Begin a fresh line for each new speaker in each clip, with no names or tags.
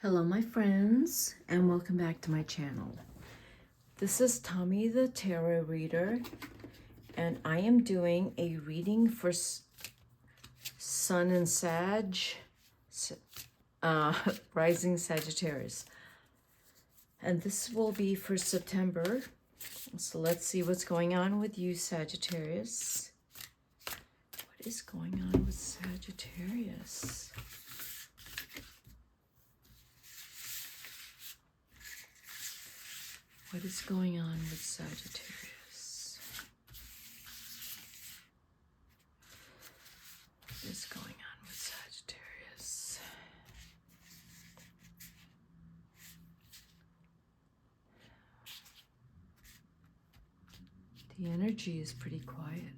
Hello my friends, and welcome back to my channel. This is Tommy the Tarot Reader, and I am doing a reading for Sun and Sag, Rising Sagittarius. And this will be for September. So let's see what's going on with you, Sagittarius. What is going on with Sagittarius? What is going on with Sagittarius? What is going on with Sagittarius? The energy is pretty quiet.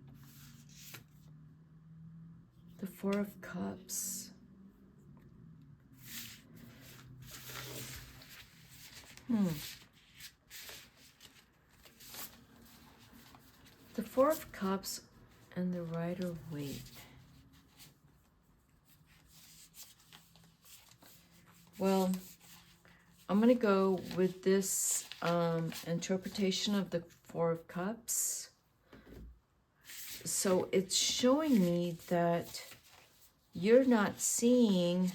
The Four of Cups. The Four of Cups and the Rider-Waite. Well, I'm going to go with this interpretation of the Four of Cups. So it's showing me that you're not seeing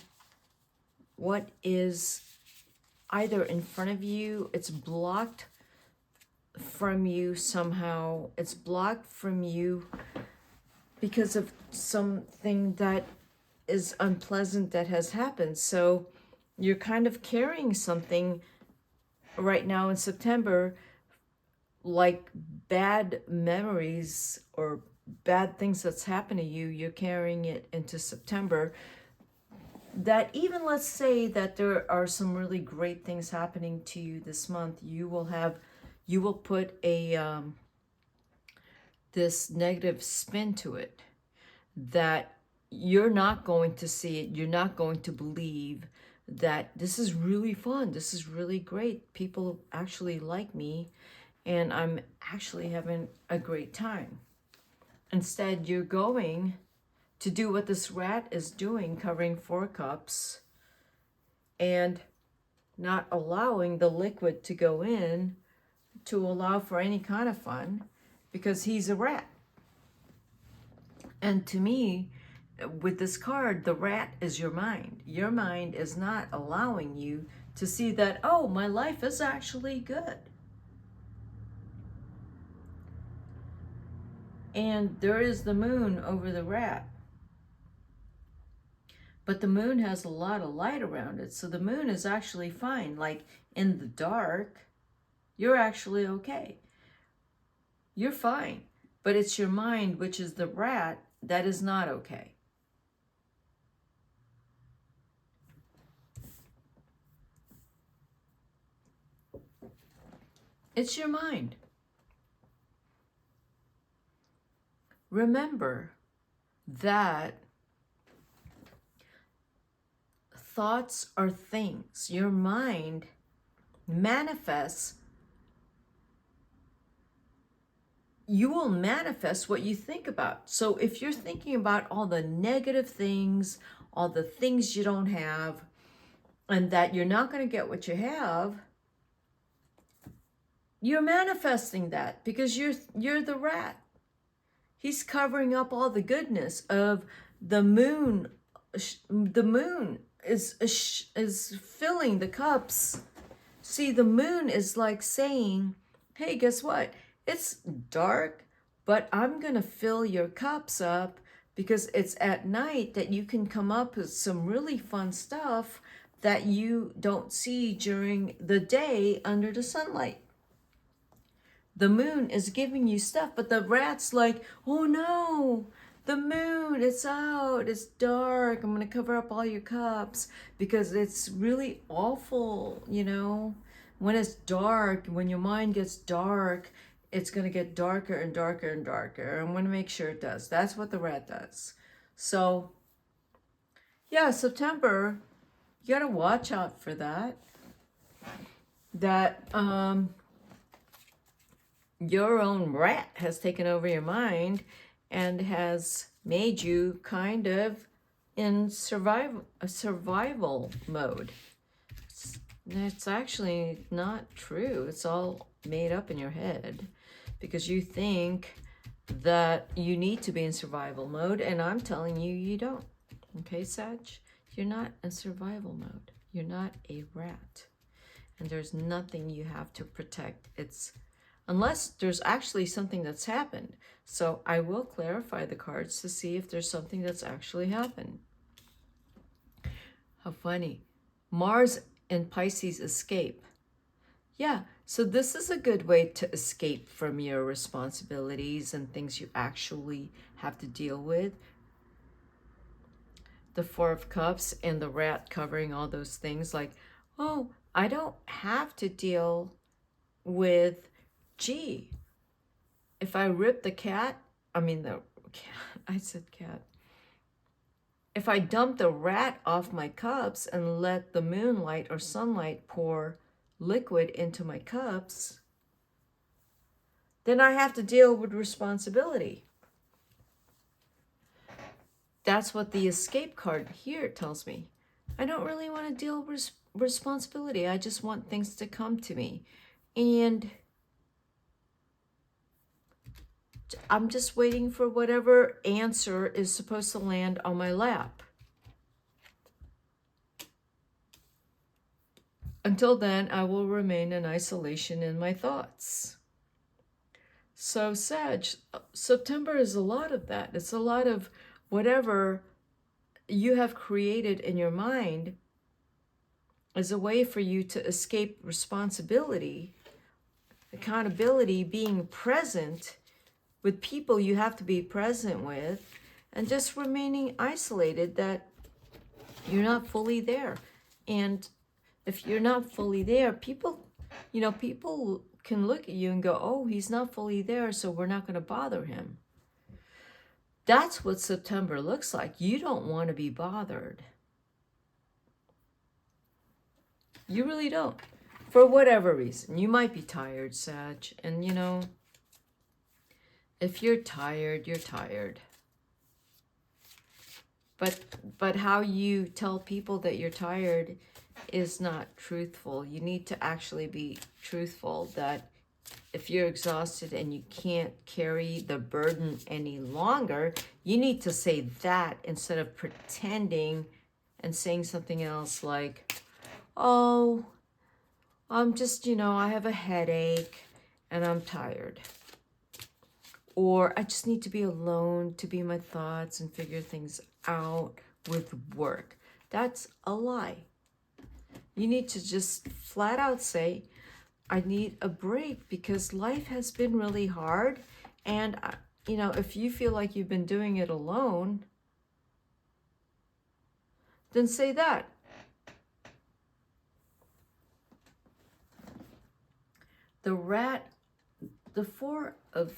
what is either in front of you, it's blocked from you somehow. It's blocked from you because of something that is unpleasant that has happened. So you're kind of carrying something right now in September, like bad memories or bad things that's happened to you. You're carrying it into September. That even, let's say that there are some really great things happening to you this month, you will put a this negative spin to it, that you're not going to see it, you're not going to believe that this is really fun, this is really great, people actually like me, and I'm actually having a great time. Instead, you're going to do what this rat is doing, covering Four Cups, and not allowing the liquid to go in to allow for any kind of fun, because he's a rat. And to me, with this card, the rat is your mind. Your mind is not allowing you to see that, oh, my life is actually good. And there is the moon over the rat. But the moon has a lot of light around it, so the moon is actually fine. Like in the dark, you're actually okay. You're fine. But it's your mind, which is the rat, that is not okay. It's your mind. Remember that thoughts are things. Your mind manifests. You will manifest what you think about. So if you're thinking about all the negative things, all the things you don't have, and that you're not going to get what you have, you're manifesting that because you're the rat. He's covering up all the goodness of the moon. The moon is filling the cups. See, the moon is like saying, hey, guess what? It's dark, but I'm going to fill your cups up, because it's at night that you can come up with some really fun stuff that you don't see during the day under the sunlight. The moon is giving you stuff, but the rat's like, oh no, the moon, it's out, it's dark, I'm going to cover up all your cups, because it's really awful, you know? When it's dark, when your mind gets dark, it's going to get darker and darker and darker. I'm going to make sure it does. That's what the rat does. So, yeah, September, you got to watch out for that. That your own rat has taken over your mind and has made you kind of in survival mode. It's actually not true. It's all made up in your head because you think that you need to be in survival mode, and I'm telling you, you don't. Okay, Sag? You're not in survival mode. You're not a rat. And there's nothing you have to protect. It's unless there's actually something that's happened. So I will clarify the cards to see if there's something that's actually happened. How funny. Mars and Pisces escape. Yeah, so this is a good way to escape from your responsibilities and things you actually have to deal with. The Four of Cups and the rat covering all those things like, oh, I don't have to deal with, gee, if I rip the cat, I said cat. If I dump the rat off my cups and let the moonlight or sunlight pour liquid into my cups, then I have to deal with responsibility. That's what the escape card here tells me. I don't really want to deal with responsibility. I just want things to come to me. And I'm just waiting for whatever answer is supposed to land on my lap. Until then, I will remain in isolation in my thoughts. So, Sag, September is a lot of that. It's a lot of whatever you have created in your mind as a way for you to escape responsibility, accountability, being present with people you have to be present with, and just remaining isolated, that you're not fully there. And if you're not fully there, people can look at you and go, oh, he's not fully there, so we're not going to bother him. That's what September looks like. You don't want to be bothered. You really don't. For whatever reason. You might be tired, Sag. And if you're tired, you're tired. But how you tell people that you're tired is not truthful. You need to actually be truthful that if you're exhausted and you can't carry the burden any longer, you need to say that instead of pretending and saying something else like, oh, I'm just, I have a headache and I'm tired. Or I just need to be alone to be my thoughts and figure things out with work. That's a lie. You need to just flat out say, I need a break because life has been really hard. And, if you feel like you've been doing it alone, then say that. The rat, the Four of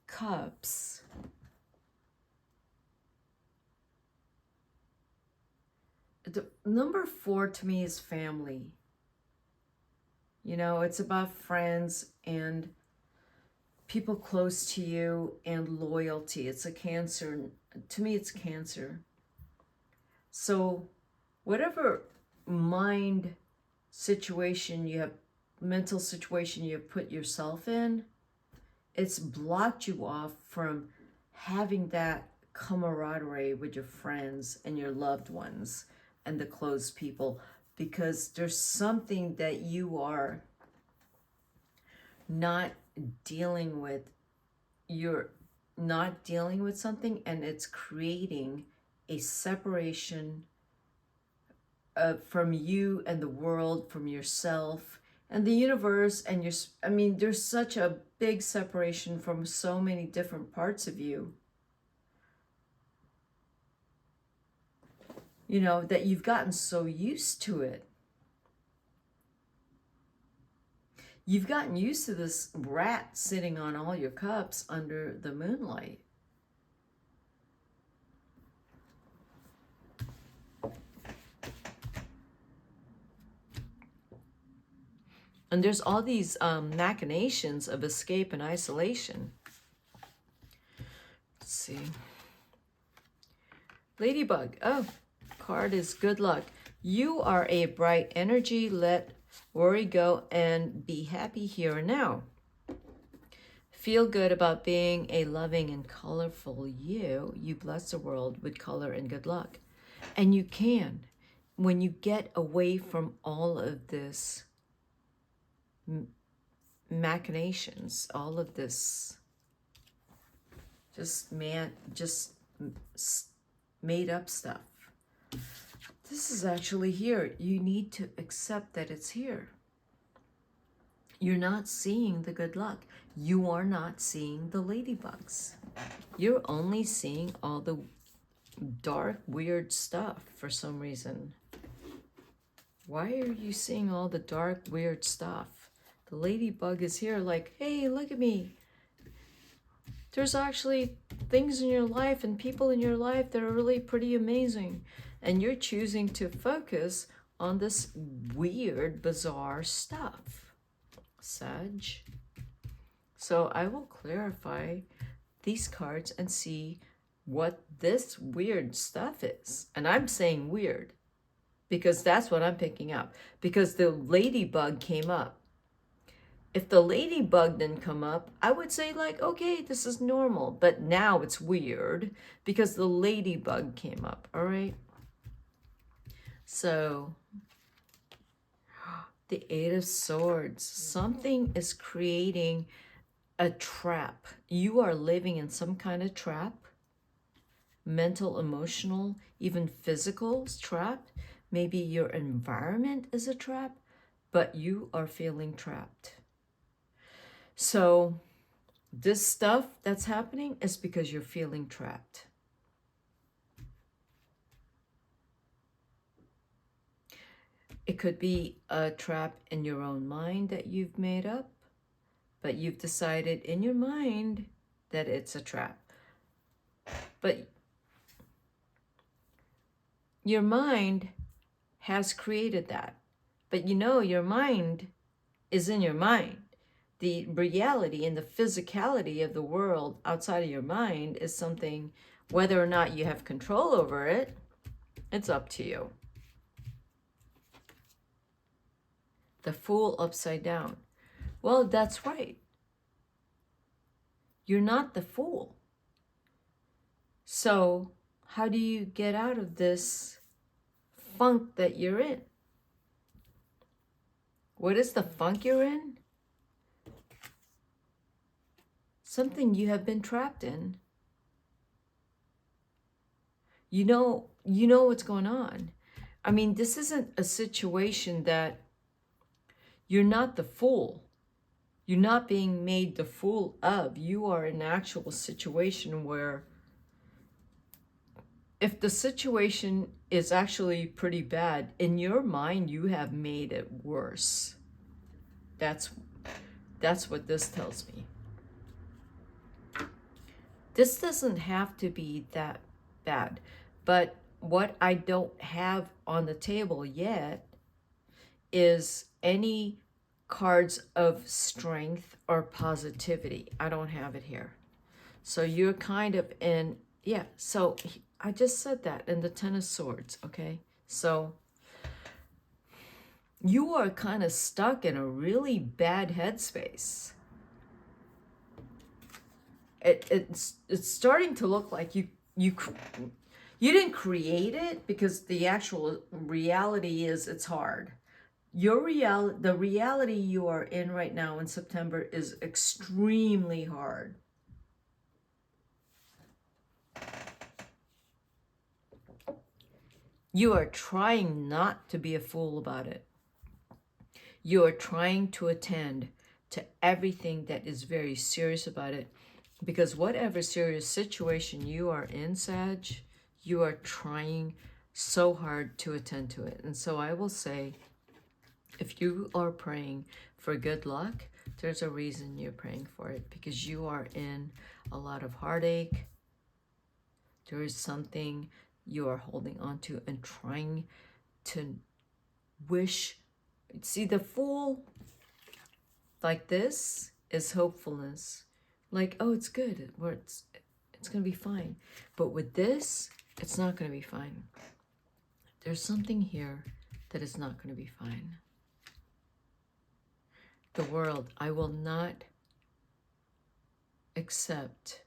Cups, the number 4 to me is family. It's about friends and people close to you and loyalty. It's a Cancer. To me, it's Cancer. So whatever mind situation you have, mental situation you have put yourself in, it's blocked you off from having that camaraderie with your friends and your loved ones and the close people, because there's something that you are not dealing with. You're not dealing with something, and it's creating a separation from you and the world, from yourself and the universe and there's such a big separation from so many different parts of you, that you've gotten so used to it. You've gotten used to this rat sitting on all your cups under the moonlight. And there's all these machinations of escape and isolation. Let's see. Ladybug. Oh, card is good luck. You are a bright energy. Let Worry, go, and be happy here and now. Feel good about being a loving and colorful you. You bless the world with color and good luck. And you can. When you get away from all of this machinations, all of this just made up stuff. This is actually here. You need to accept that it's here. You're not seeing the good luck. You are not seeing the ladybugs. You're only seeing all the dark, weird stuff for some reason. Why are you seeing all the dark, weird stuff? The ladybug is here like, hey, look at me. There's actually things in your life and people in your life that are really pretty amazing. And you're choosing to focus on this weird, bizarre stuff, Sag. So I will clarify these cards and see what this weird stuff is. And I'm saying weird because that's what I'm picking up. Because the ladybug came up. If the ladybug didn't come up, I would say like, okay, this is normal. But now it's weird because the ladybug came up, all right? So, the Eight of Swords. Something is creating a trap. You are living in some kind of trap. Mental, emotional, even physical trap. Maybe your environment is a trap, but you are feeling trapped. So this stuff that's happening is because you're feeling trapped. It could be a trap in your own mind that you've made up, but you've decided in your mind that it's a trap. But your mind has created that. But you know your mind is in your mind. The reality and the physicality of the world outside of your mind is something, whether or not you have control over it, it's up to you. The Fool upside down. Well, that's right. You're not the fool. So how do you get out of this funk that you're in? What is the funk you're in? Something you have been trapped in. You know what's going on. I mean, this isn't a situation that you're not the fool. You're not being made the fool of. You are in an actual situation where if the situation is actually pretty bad, in your mind, you have made it worse. That's what this tells me. This doesn't have to be that bad, but what I don't have on the table yet is any cards of strength or positivity. I don't have it here. So you're kind of in, yeah, so I just said that in the Ten of Swords, okay? So you are kind of stuck in a really bad headspace. It's starting to look like you didn't create it, because the actual reality is it's hard. The reality you are in right now in September is extremely hard. You are trying not to be a fool about it. You are trying to attend to everything that is very serious about it, because whatever serious situation you are in, Sag, you are trying so hard to attend to it. And so I will say, if you are praying for good luck, there's a reason you're praying for it, because you are in a lot of heartache. There is something you are holding on to and trying to wish. See, the Fool like this is hopefulness. Like, oh, it's good. It's going to be fine. But with this, it's not going to be fine. There's something here that is not going to be fine. the world, I will not accept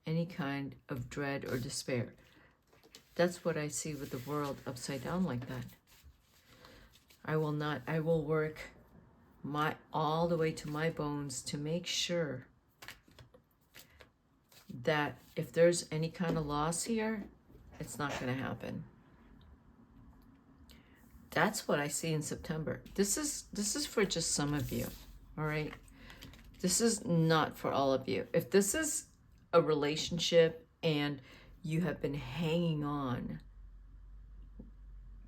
any kind of dread or despair. That's what I see with the world upside down like that. I will not. I will work all the way to my bones to make sure that if there's any kind of loss here, it's not going to happen. That's what I see in September. This is for just some of you, all right? This is not for all of you. If this is a relationship and you have been hanging on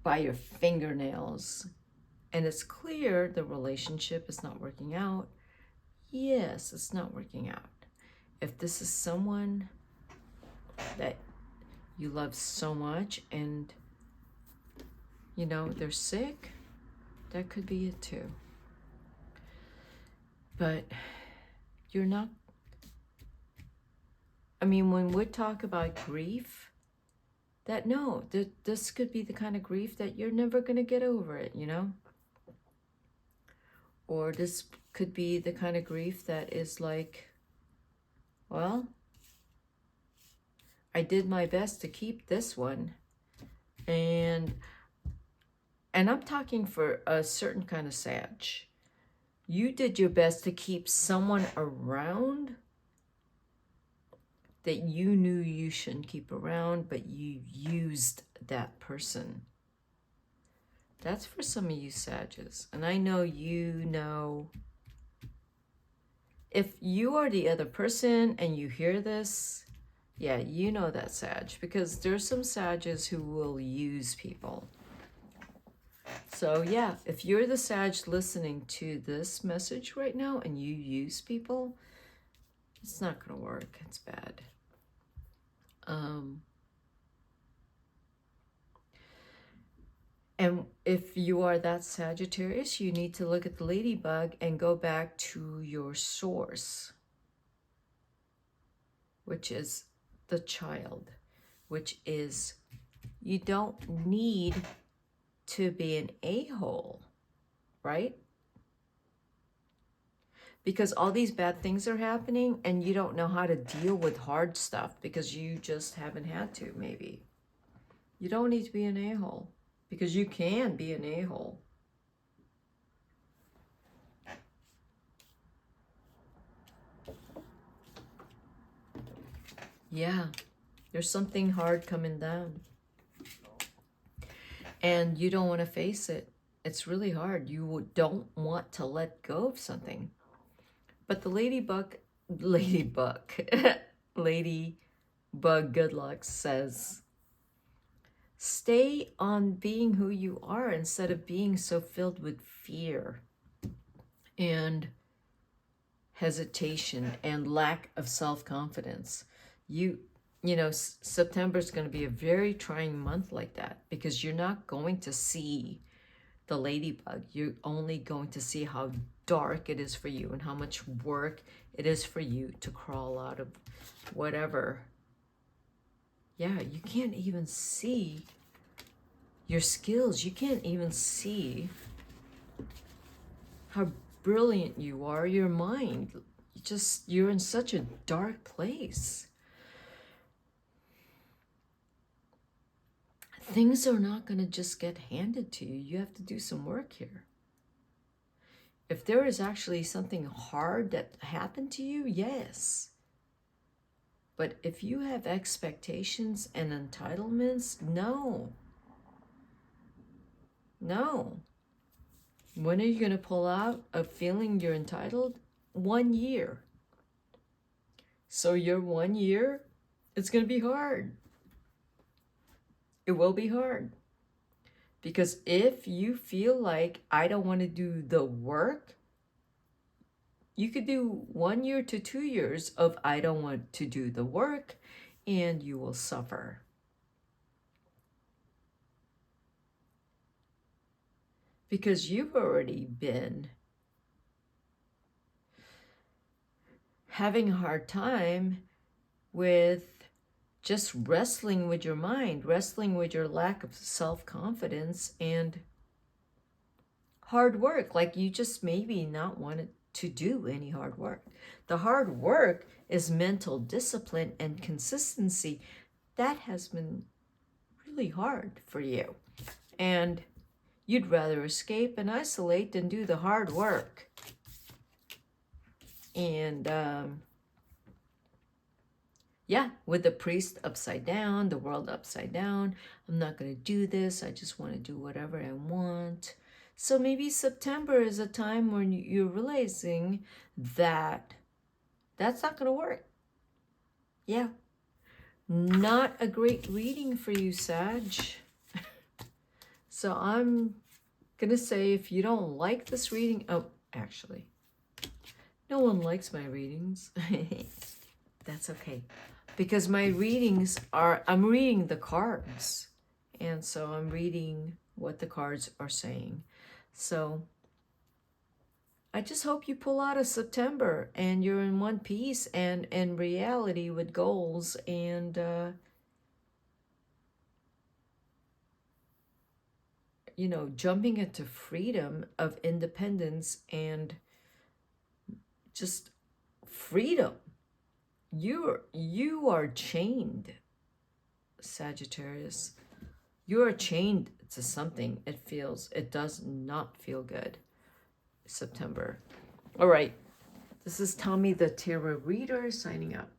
by your fingernails and it's clear the relationship is not working out, yes, it's not working out. If this is someone that you love so much and you know they're sick, that could be it too. But you're not, I mean, when we talk about grief, this could be the kind of grief that you're never going to get over it, you know? Or this could be the kind of grief that is like, well, I did my best to keep this one. And I'm talking for a certain kind of Sag. You did your best to keep someone around that you knew you shouldn't keep around, but you used that person. That's for some of you Sages. And I know you know, if you are the other person and you hear this, yeah, you know that Sag, because there's some Sages who will use people. So yeah, if you're the Sag listening to this message right now and you use people, it's not going to work. It's bad. And if you are that Sagittarius, you need to look at the ladybug and go back to your source, which is the child, which is you don't need to be an a-hole, right? Because all these bad things are happening and you don't know how to deal with hard stuff because you just haven't had to, maybe. You don't need to be an a-hole because you can be an a-hole. Yeah, there's something hard coming down. And you don't want to face it. It's really hard. You don't want to let go of something. But the ladybug good luck says, stay on being who you are instead of being so filled with fear and hesitation and lack of self-confidence. You know, September is going to be a very trying month like that because you're not going to see the ladybug. You're only going to see how dark it is for you and how much work it is for you to crawl out of whatever. Yeah, you can't even see your skills. You can't even see how brilliant you are, your mind. You're in such a dark place. Things are not going to just get handed to you. You have to do some work here. If there is actually something hard that happened to you, yes. But if you have expectations and entitlements, no. No. When are you going to pull out of feeling you're entitled? 1 year. So your 1 year, it's going to be hard. It will be hard. Because if you feel like I don't want to do the work, you could do 1 year to 2 years of I don't want to do the work, and you will suffer. Because you've already been having a hard time with just wrestling with your mind, wrestling with your lack of self-confidence, and hard work, like you just maybe not wanted to do any hard work. The hard work is mental discipline and consistency. That has been really hard for you. And you'd rather escape and isolate than do the hard work. And yeah, with the priest upside down, the world upside down. I'm not going to do this. I just want to do whatever I want. So maybe September is a time when you're realizing that that's not going to work. Yeah. Not a great reading for you, Sag. So I'm going to say if you don't like this reading, oh, actually, no one likes my readings. That's okay. Because my readings are, I'm reading the cards. And so I'm reading what the cards are saying. So I just hope you pull out of September and you're in one piece and in reality with goals and, you know, jumping into freedom of independence and just freedom. You are chained, Sagittarius. You are chained to something. It does not feel good. September. All right. This is Tommy the Tarot Reader signing up.